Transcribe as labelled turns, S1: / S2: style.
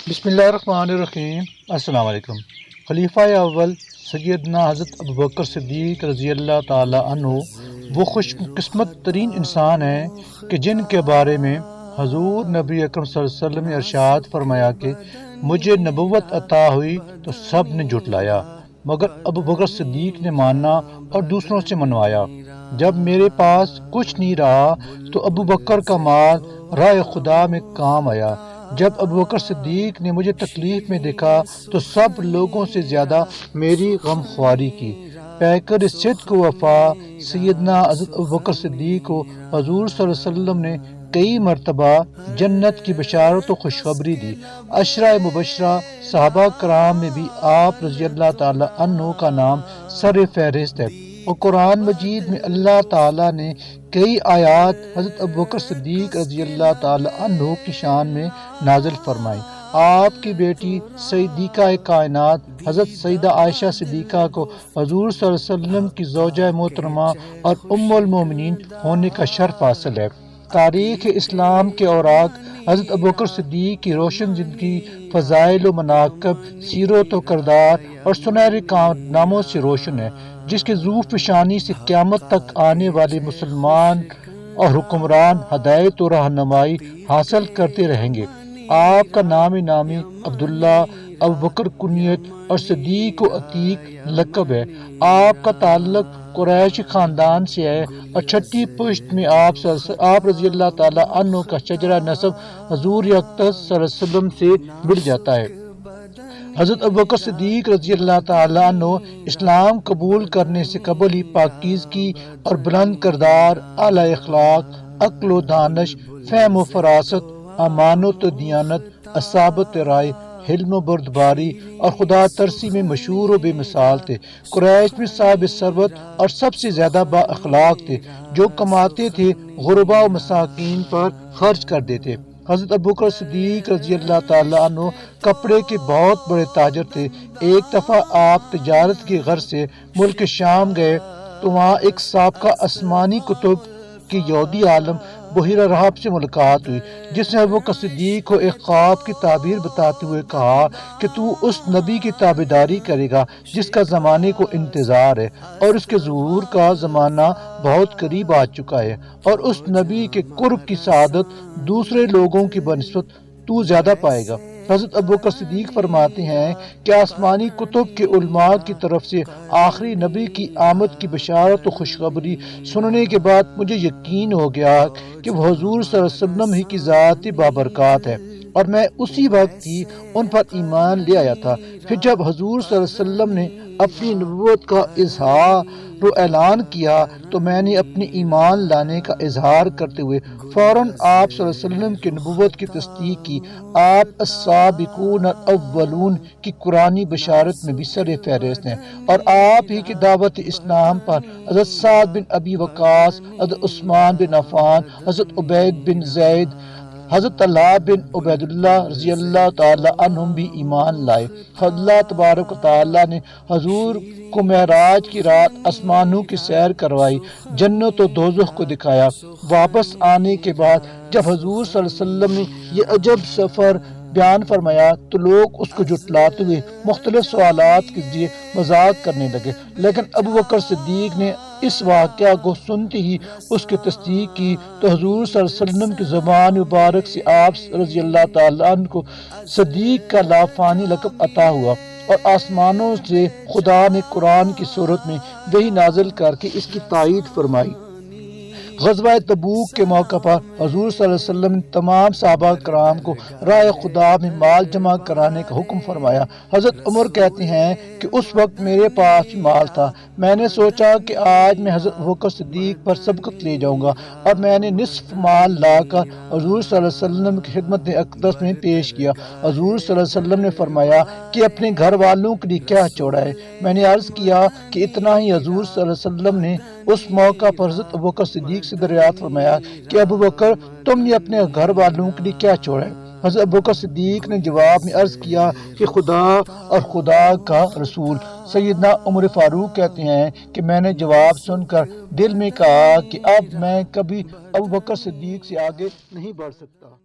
S1: بسم اللہ الرحمن الرحیم۔ السلام علیکم۔ خلیفہ اول سیدنا حضرت ابوبکر صدیق رضی اللہ تعالی عنہ وہ خوش قسمت ترین انسان ہیں کہ جن کے بارے میں حضور نبی اکرم صلی اللہ علیہ وسلم نے ارشاد فرمایا کہ مجھے نبوت عطا ہوئی تو سب نے جھٹلایا مگر ابوبکر صدیق نے مانا اور دوسروں سے منوایا۔ جب میرے پاس کچھ نہیں رہا تو ابوبکر کا مال راہ خدا میں کام آیا۔ جب ابوبکر صدیق نے مجھے تکلیف میں دیکھا تو سب لوگوں سے زیادہ میری غمخواری کی۔ پیکر صدق و وفا سیدنا حضرت ابوبکر صدیق کو حضور صلی اللہ علیہ وسلم نے کئی مرتبہ جنت کی بشارت و خوشخبری دی۔ عشرہ مبشرہ صحابہ کرام میں بھی آپ رضی اللہ تعالی عنہ کا نام سر فہرست ہے، اور قرآن مجید میں اللہ تعالیٰ نے کئی آیات حضرت ابوبکر صدیق رضی اللہ تعالی عنہ کی شان میں نازل فرمائی۔ آپ کی بیٹی صدیقہ کائنات حضرت سیدہ عائشہ صدیقہ کو حضور صلی اللہ علیہ وسلم کی زوجہ محترمہ اور ام المومنین ہونے کا شرف حاصل ہے۔ تاریخ اسلام کے اوراق حضرت ابوبکر صدیق کی روشن زندگی، فضائل و مناقب، سیرت و کردار اور سنہرے کارناموں سے روشن ہے، جس کے ذو فشانی سے قیامت تک آنے والے مسلمان اور حکمران ہدایت و رہنمائی حاصل کرتے رہیں گے۔ آپ کا نام نامی عبداللہ، ابوبکر کنیت اور صدیق و عتیق لقب ہے۔ آپ کا تعلق قریش خاندان سے ہے اور چھٹی پشت میں آپ رضی اللہ تعالی عنہ کا شجرہ نسب حضور اقدس صلی اللہ علیہ وسلم سے مل جاتا ہے۔ حضرت ابوبکر صدیق رضی اللہ تعالی عنہ اسلام قبول کرنے سے قبل ہی پاکیزگی اور بلند کردار، اعلی اخلاق، عقل و دانش، فہم و فراست، امانت و دیانت، اصابت رائے، حلم و بردباری اور خدا ترسی میں مشہور و بے مثال تھے۔ قریش میں صاحب ثروت اور سب سے زیادہ با اخلاق تھے، جو کماتے تھے غربا و مساکین پر خرچ کر دیتے۔ حضرت ابوبکر صدیق رضی اللہ تعالیٰ عنہ کپڑے کے بہت بڑے تاجر تھے۔ ایک دفعہ آپ تجارت کی غرض سے ملک شام گئے تو وہاں ایک سابقہ آسمانی کتب کی یہودی عالم بحیرہ رحب سے ملاقات ہوئی، جس نے ابوبکر صدیق کو ایک خواب کی تعبیر بتاتے ہوئے کہا کہ تو اس نبی کی تابعداری کرے گا جس کا زمانے کو انتظار ہے، اور اس کے ظہور کا زمانہ بہت قریب آ چکا ہے، اور اس نبی کے قرب کی سعادت دوسرے لوگوں کی بنسبت تو زیادہ پائے گا۔ حضرت ابوبکر صدیق فرماتے ہیں کہ آسمانی کتب کے علماء کی طرف سے آخری نبی کی آمد کی بشارت و خوشخبری سننے کے بعد مجھے یقین ہو گیا کہ وہ حضور صلی اللہ علیہ وسلم ہی کی ذات بابرکات ہے، اور میں اسی وقت ہی ان پر ایمان لے آیا تھا۔ پھر جب حضور صلی اللہ علیہ وسلم نے اپنی نبوت کا اظہار و اعلان کیا تو میں نے اپنی ایمان لانے کا اظہار کرتے ہوئے فوراً آپ صلی اللہ علیہ وسلم کی نبوت کی تصدیق کی۔ آپ السابقون الاولون کی قرآنی بشارت میں بھی سر فہرست ہیں، اور آپ ہی کی دعوت اسلام پر حضرت سعد بن ابی وقاص، حضرت عثمان بن عفان، حضرت عبید بن زید، حضرت طلحہ بن عبید اللہ رضی اللہ تعالی عنہم بھی ایمان لائے۔ اللہ تبارک و تعالی نے حضور کو معراج کی رات آسمانوں کی سیر کروائی، جنت و دوزخ کو دکھایا۔ واپس آنے کے بعد جب حضور صلی اللہ علیہ وسلم نے یہ عجب سفر بیان فرمایا تو لوگ اس کو جھٹلاتے ہوئے مختلف سوالات کے ذریعے مذاق کرنے لگے، لیکن ابوبکر صدیق نے اس واقعہ کو سنتے ہی اس کی تصدیق کی تو حضور صلی اللہ علیہ وسلم کی زبان مبارک سے آپ رضی اللہ تعالیٰ عنہ کو صدیق کا لافانی لقب عطا ہوا، اور آسمانوں سے خدا نے قرآن کی صورت میں وحی نازل کر کے اس کی تائید فرمائی۔ غزوہ تبوک کے موقع پر حضور صلی اللہ علیہ وسلم نے تمام صحابہ کرام کو راہ خدا میں مال جمع کرانے کا حکم فرمایا۔ حضرت عمر کہتے ہیں کہ اس وقت میرے پاس بھی مال تھا، میں نے سوچا کہ آج میں حضرت ابوبکر صدیق پر سبقت لے جاؤں گا، اور میں نے نصف مال لا کر حضور صلی اللہ علیہ وسلم کی خدمت اقدس میں پیش کیا۔ حضور صلی اللہ علیہ وسلم نے فرمایا کہ اپنے گھر والوں کے لیے کیا چھوڑا ہے؟ میں نے عرض کیا کہ اتنا ہی۔ حضور صلی اللہ علیہ وسلم نے اس موقع پر حضرت ابوبکر صدیق سے دریافت فرمایا کہ ابوبکر تم نے اپنے گھر والوں کے لیے کیا چھوڑا ہے؟ حضرت ابوبکر صدیق نے جواب میں عرض کیا کہ خدا اور خدا کا رسول۔ سیدنا عمر فاروق کہتے ہیں کہ میں نے جواب سن کر دل میں کہا کہ اب میں کبھی ابوبکر صدیق سے آگے نہیں بڑھ سکتا۔